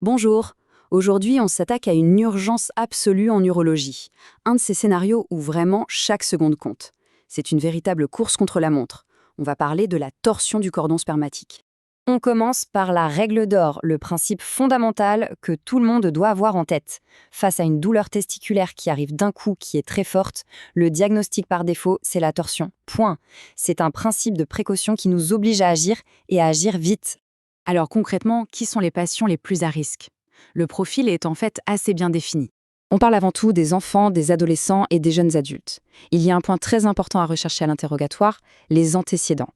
Bonjour. Aujourd'hui, on s'attaque à une urgence absolue en urologie. Un de ces scénarios où vraiment chaque seconde compte. C'est une véritable course contre la montre. On va parler de la torsion du cordon spermatique. On commence par la règle d'or, le principe fondamental que tout le monde doit avoir en tête. Face à une douleur testiculaire qui arrive d'un coup, qui est très forte, le diagnostic par défaut, c'est la torsion. Point. C'est un principe de précaution qui nous oblige à agir et à agir vite. Alors concrètement, qui sont les patients les plus à risque? Le profil est en fait assez bien défini. On parle avant tout des enfants, des adolescents et des jeunes adultes. Il y a un point très important à rechercher à l'interrogatoire, les antécédents.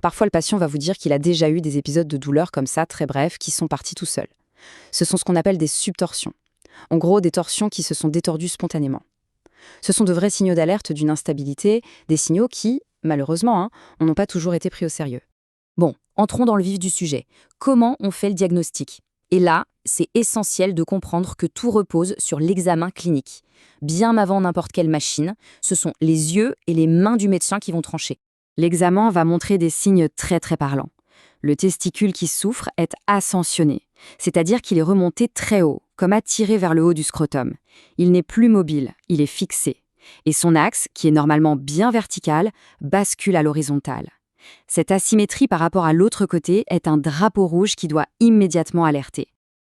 Parfois, le patient va vous dire qu'il a déjà eu des épisodes de douleur comme ça, très brefs, qui sont partis tout seuls. Ce sont ce qu'on appelle des subtorsions. En gros, des torsions qui se sont détordues spontanément. Ce sont de vrais signaux d'alerte d'une instabilité, des signaux qui, malheureusement, n'ont pas toujours été pris au sérieux. Bon, entrons dans le vif du sujet. Comment on fait le diagnostic? Et là, c'est essentiel de comprendre que tout repose sur l'examen clinique. Bien avant n'importe quelle machine, ce sont les yeux et les mains du médecin qui vont trancher. L'examen va montrer des signes très parlants. Le testicule qui souffre est ascensionné, c'est-à-dire qu'il est remonté très haut, comme attiré vers le haut du scrotum. Il n'est plus mobile, il est fixé. Et son axe, qui est normalement bien vertical, bascule à l'horizontale. Cette asymétrie par rapport à l'autre côté est un drapeau rouge qui doit immédiatement alerter.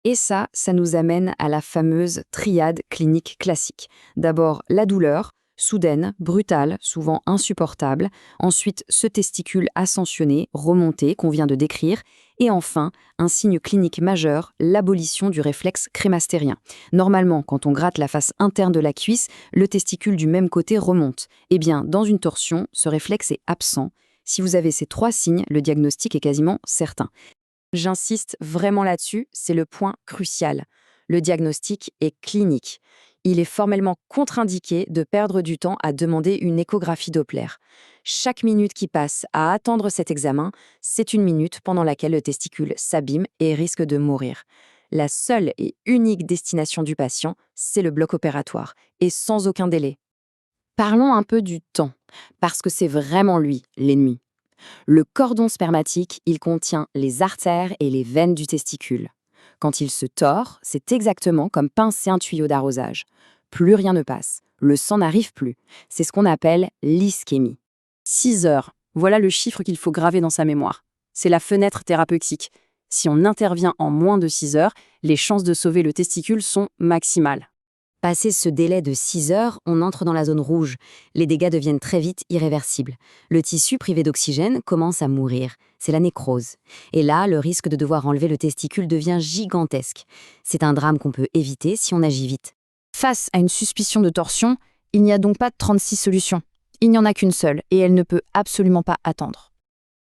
Et ça nous amène à la fameuse triade clinique classique. D'abord, la douleur, soudaine, brutale, souvent insupportable. Ensuite, ce testicule ascensionné, remonté, qu'on vient de décrire. Et enfin, un signe clinique majeur, l'abolition du réflexe crémastérien. Normalement, quand on gratte la face interne de la cuisse, le testicule du même côté remonte. Eh bien, dans une torsion, ce réflexe est absent. Si vous avez ces 3 signes, le diagnostic est quasiment certain. J'insiste vraiment là-dessus, c'est le point crucial. Le diagnostic est clinique. Il est formellement contre-indiqué de perdre du temps à demander une échographie Doppler. Chaque minute qui passe à attendre cet examen, c'est une minute pendant laquelle le testicule s'abîme et risque de mourir. La seule et unique destination du patient, c'est le bloc opératoire, et sans aucun délai. Parlons un peu du temps, parce que c'est vraiment lui, l'ennemi. Le cordon spermatique, il contient les artères et les veines du testicule. Quand il se tord, c'est exactement comme pincer un tuyau d'arrosage. Plus rien ne passe, le sang n'arrive plus. C'est ce qu'on appelle l'ischémie. 6 heures, voilà le chiffre qu'il faut graver dans sa mémoire. C'est la fenêtre thérapeutique. Si on intervient en moins de 6 heures, les chances de sauver le testicule sont maximales. Passé ce délai de 6 heures, on entre dans la zone rouge. Les dégâts deviennent très vite irréversibles. Le tissu privé d'oxygène commence à mourir. C'est la nécrose. Et là, le risque de devoir enlever le testicule devient gigantesque. C'est un drame qu'on peut éviter si on agit vite. Face à une suspicion de torsion, il n'y a donc pas de 36 solutions. Il n'y en a qu'une seule, et elle ne peut absolument pas attendre.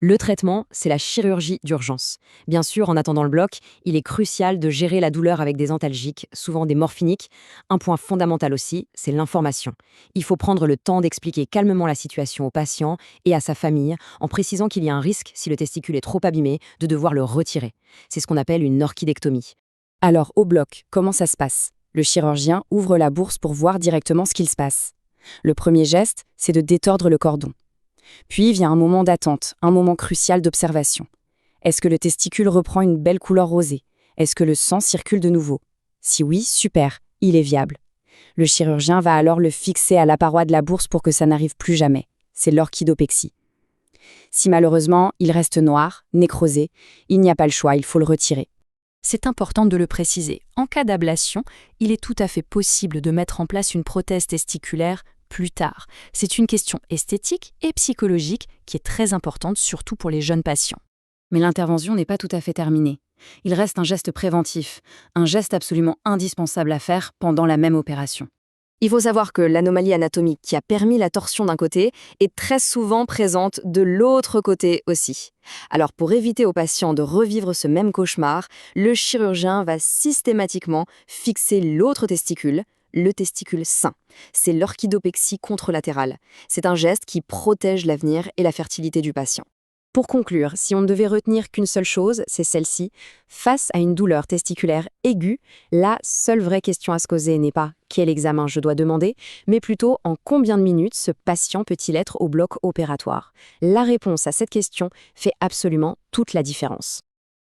Le traitement, c'est la chirurgie d'urgence. Bien sûr, en attendant le bloc, il est crucial de gérer la douleur avec des antalgiques, souvent des morphiniques. Un point fondamental aussi, c'est l'information. Il faut prendre le temps d'expliquer calmement la situation au patient et à sa famille, en précisant qu'il y a un risque, si le testicule est trop abîmé, de devoir le retirer. C'est ce qu'on appelle une orchidectomie. Alors, au bloc, comment ça se passe? Le chirurgien ouvre la bourse pour voir directement ce qu'il se passe. Le premier geste, c'est de détordre le cordon. Puis vient un moment d'attente, un moment crucial d'observation. Est-ce que le testicule reprend une belle couleur rosée? Est-ce que le sang circule de nouveau? Si oui, super, il est viable. Le chirurgien va alors le fixer à la paroi de la bourse pour que ça n'arrive plus jamais. C'est l'orchidopexie. Si malheureusement, il reste noir, nécrosé, il n'y a pas le choix, il faut le retirer. C'est important de le préciser. En cas d'ablation, il est tout à fait possible de mettre en place une prothèse testiculaire plus tard. C'est une question esthétique et psychologique qui est très importante, surtout pour les jeunes patients. Mais l'intervention n'est pas tout à fait terminée. Il reste un geste préventif, un geste absolument indispensable à faire pendant la même opération. Il faut savoir que l'anomalie anatomique qui a permis la torsion d'un côté est très souvent présente de l'autre côté aussi. Alors pour éviter aux patients de revivre ce même cauchemar, le chirurgien va systématiquement fixer l'autre testicule, le testicule sain. C'est l'orchidopexie contralatérale. C'est un geste qui protège l'avenir et la fertilité du patient. Pour conclure, si on ne devait retenir qu'une seule chose, c'est celle-ci. Face à une douleur testiculaire aiguë, la seule vraie question à se poser n'est pas « quel examen je dois demander ?», mais plutôt « en combien de minutes ce patient peut-il être au bloc opératoire ?» La réponse à cette question fait absolument toute la différence.